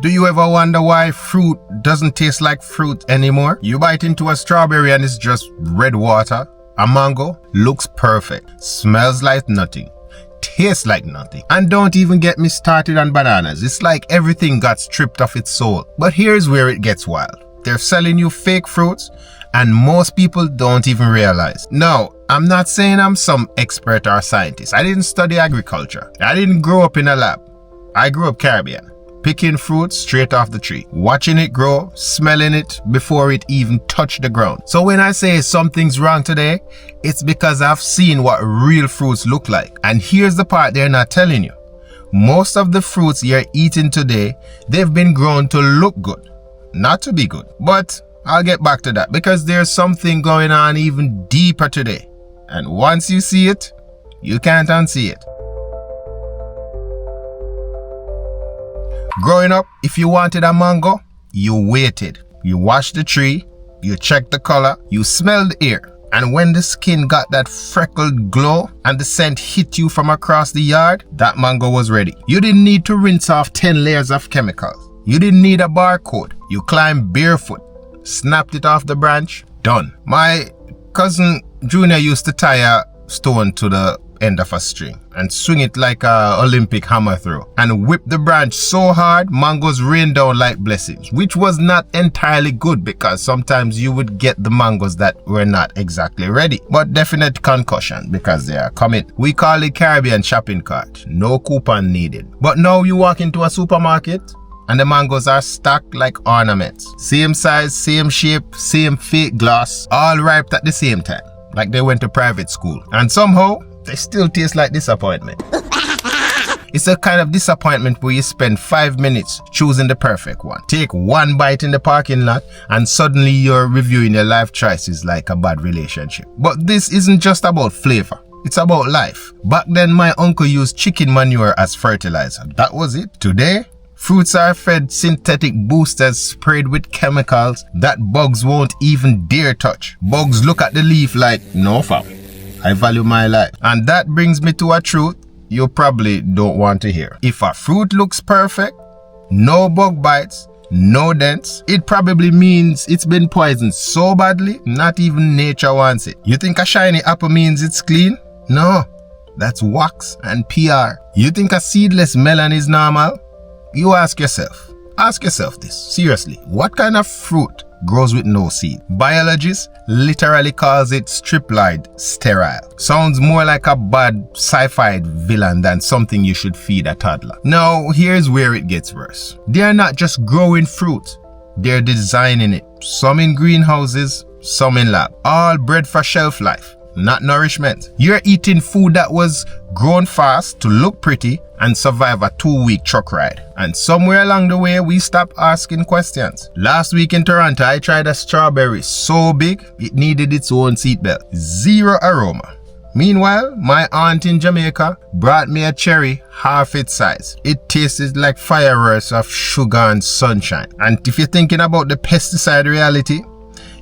Do you ever wonder why fruit doesn't taste like fruit anymore? You bite into a strawberry and it's just red water. A mango looks perfect, smells like nothing, tastes like nothing. And don't even get me started on bananas. It's like everything got stripped of its soul. But here's where it gets wild. They're selling you fake fruits and most people don't even realize. Now, I'm not saying I'm some expert or scientist. I didn't study agriculture. I didn't grow up in a lab. I grew up Caribbean, picking fruit straight off the tree, watching it grow, smelling it before it even touched the ground. So when I say something's wrong today, it's because I've seen what real fruits look like. And here's the part they're not telling you. Most of the fruits you're eating today, they've been grown to look good, not to be good. But I'll get back to that because there's something going on even deeper today. And once you see it, you can't unsee it. Growing up, if you wanted a mango, you waited. You washed the tree, you checked the color, you smelled the air. And when the skin got that freckled glow and the scent hit you from across the yard, that mango was ready. You didn't need to rinse off 10 layers of chemicals. You didn't need a barcode. You climbed barefoot, snapped it off the branch, done. My cousin Junior used to tie a stone to the end of a string and swing it like a Olympic hammer throw and whip the branch so hard mangoes rain down like blessings, which was not entirely good because sometimes you would get the mangoes that were not exactly ready, but definite concussion because they are coming. We call it Caribbean shopping cart, no coupon needed. But now you walk into a supermarket and the mangoes are stacked like ornaments, same size, same shape, same fake gloss, all ripe at the same time, like they went to private school, and somehow they still taste like disappointment. It's a kind of disappointment where you spend 5 minutes choosing the perfect one. Take one bite in the parking lot and suddenly you're reviewing your life choices like a bad relationship. But this isn't just about flavor. It's about life. Back then, my uncle used chicken manure as fertilizer. That was it. Today, fruits are fed synthetic boosters sprayed with chemicals that bugs won't even dare touch. Bugs look at the leaf like, no fam, I value my life. And that brings me to a truth you probably don't want to hear. If a fruit looks perfect, no bug bites, no dents, it probably means it's been poisoned so badly, not even nature wants it. You think a shiny apple means it's clean? No, that's wax and PR. You think a seedless melon is normal? You ask yourself this, seriously, what kind of fruit grows with no seed? Biologists literally calls it striploid sterile. Sounds more like a bad sci-fi villain than something you should feed a toddler. Now, here's where it gets worse. They're not just growing fruit, they're designing it. Some in greenhouses, some in lab. All bred for shelf life, not nourishment. You're eating food that was grown fast to look pretty and survive a 2-week truck ride. And somewhere along the way, we stopped asking questions. Last week in Toronto, I tried a strawberry so big, it needed its own seatbelt. Zero aroma. Meanwhile, my aunt in Jamaica brought me a cherry half its size. It tasted like fireworks of sugar and sunshine. And if you're thinking about the pesticide reality,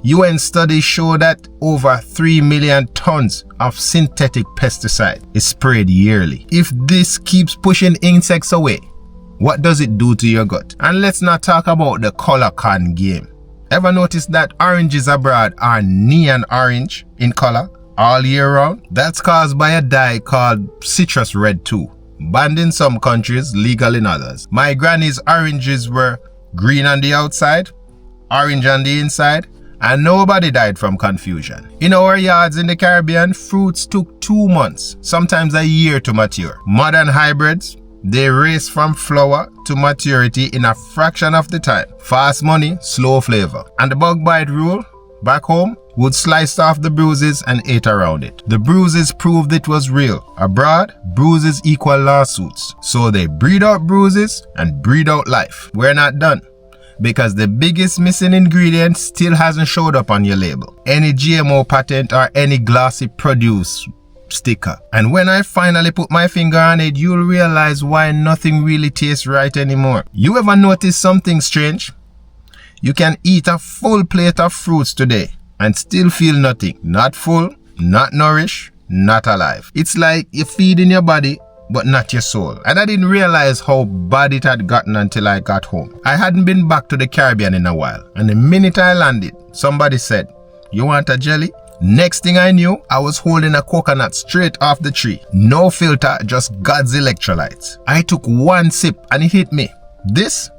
UN studies show that over 3 million tons of synthetic pesticide is sprayed yearly. If this keeps pushing insects away, what does it do to your gut? And let's not talk about the color con game. Ever notice that oranges abroad are neon orange in color all year round? That's caused by a dye called citrus red 2, banned in some countries, legal in others. My granny's oranges were green on the outside, orange on the inside, and nobody died from confusion. In our yards in the Caribbean, fruits took 2 months, sometimes a year to mature. Modern hybrids, they race from flower to maturity in a fraction of the time. Fast money, slow flavor. And the bug bite rule, back home, would slice off the bruises and ate around it. The bruises proved it was real. Abroad, bruises equal lawsuits. So they breed out bruises and breed out life. We're not done, because the biggest missing ingredient still hasn't showed up on your label. Any GMO patent or any glossy produce sticker. And when I finally put my finger on it, you'll realize why nothing really tastes right anymore. You ever notice something strange? You can eat a full plate of fruits today and still feel nothing. Not full, not nourished, not alive. It's like you're feeding your body but not your soul. And I didn't realize how bad it had gotten until I got home. I hadn't been back to the Caribbean in a while, and the minute I landed, somebody said, "You want a jelly?" Next thing I knew, I was holding a coconut straight off the tree. No filter, just God's electrolytes. I took one sip and it hit me. This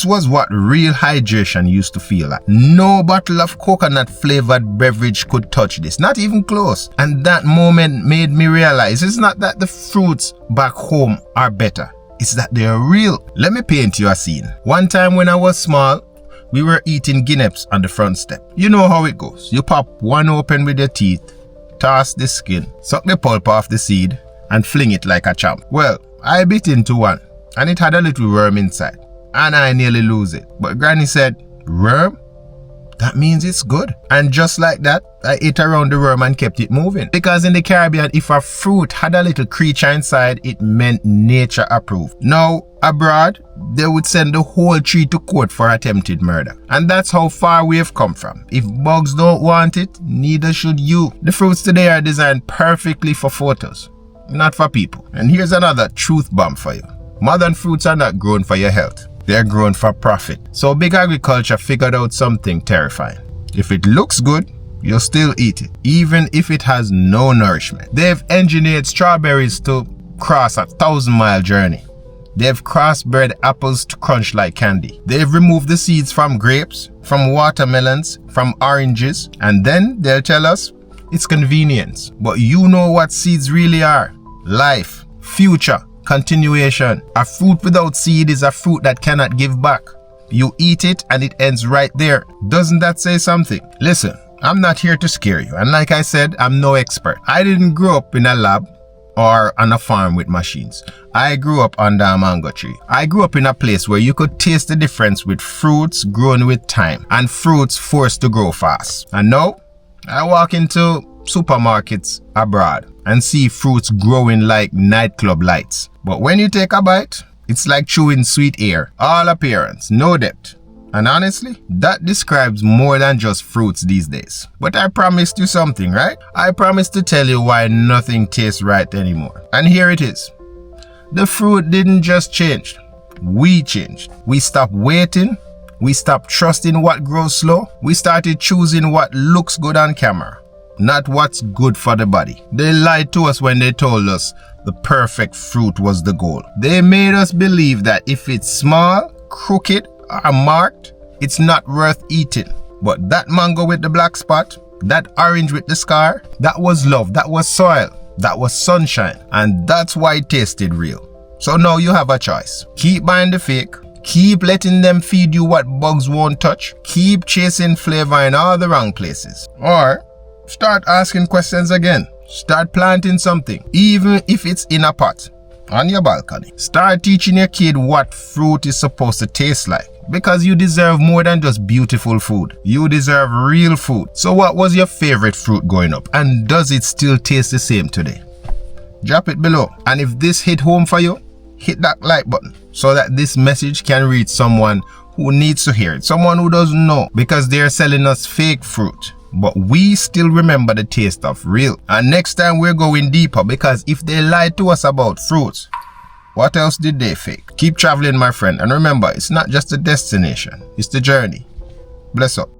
was what real hydration used to feel like. No bottle of coconut flavored beverage could touch this, not even close. And that moment made me realize it's not that the fruits back home are better, it's that they are real. Let me paint you a scene. One time when I was small, we were eating guineps on the front step. You know how it goes. You pop one open with your teeth, toss the skin, suck the pulp off the seed, and fling it like a champ. Well, I bit into one, and it had a little worm inside, and I nearly lose it. But Granny said, "Worm? That means it's good." And just like that, I ate around the worm and kept it moving. Because in the Caribbean, if a fruit had a little creature inside, it meant nature approved. Now, abroad, they would send the whole tree to court for attempted murder. And that's how far we have come from. If bugs don't want it, neither should you. The fruits today are designed perfectly for photos, not for people. And here's another truth bomb for you. Modern fruits are not grown for your health. They're grown for profit. So big agriculture figured out something terrifying. If it looks good, you'll still eat it, even if it has no nourishment. They've engineered strawberries to cross a 1,000-mile journey. They've crossbred apples to crunch like candy. They've removed the seeds from grapes, from watermelons, from oranges, and then they'll tell us it's convenience. But you know what seeds really are? Life, future, continuation. A fruit without seed is a fruit that cannot give back. You eat it and it ends right there. Doesn't that say something? Listen, I'm not here to scare you. And like I said, I'm no expert. I didn't grow up in a lab or on a farm with machines. I grew up under a mango tree. I grew up in a place where you could taste the difference with fruits grown with time and fruits forced to grow fast. And now, I walk into supermarkets abroad and see fruits growing like nightclub lights. But when you take a bite, it's like chewing sweet air. All appearance, no depth. And honestly, that describes more than just fruits these days. But I promised you something, right? I promised to tell you why nothing tastes right anymore. And here it is. The fruit didn't just change. We changed. We stopped waiting. We stopped trusting what grows slow. We started choosing what looks good on camera, not what's good for the body. They lied to us when they told us the perfect fruit was the goal. They made us believe that if it's small, crooked, or marked, it's not worth eating. But that mango with the black spot, that orange with the scar, that was love, that was soil, that was sunshine, and that's why it tasted real. So now you have a choice. Keep buying the fake, keep letting them feed you what bugs won't touch, keep chasing flavor in all the wrong places, or start asking questions again. Start planting something, even if it's in a pot, on your balcony. Start teaching your kid what fruit is supposed to taste like, because you deserve more than just beautiful food. You deserve real food. So what was your favorite fruit growing up, and does it still taste the same today? Drop it below. And if this hit home for you, hit that like button so that this message can reach someone who needs to hear it, someone who doesn't know, because they're selling us fake fruit. But we still remember the taste of real. And next time we're going deeper, because if they lied to us about fruits, what else did they fake? Keep traveling, my friend, and remember, it's not just the destination, it's the journey. Bless up.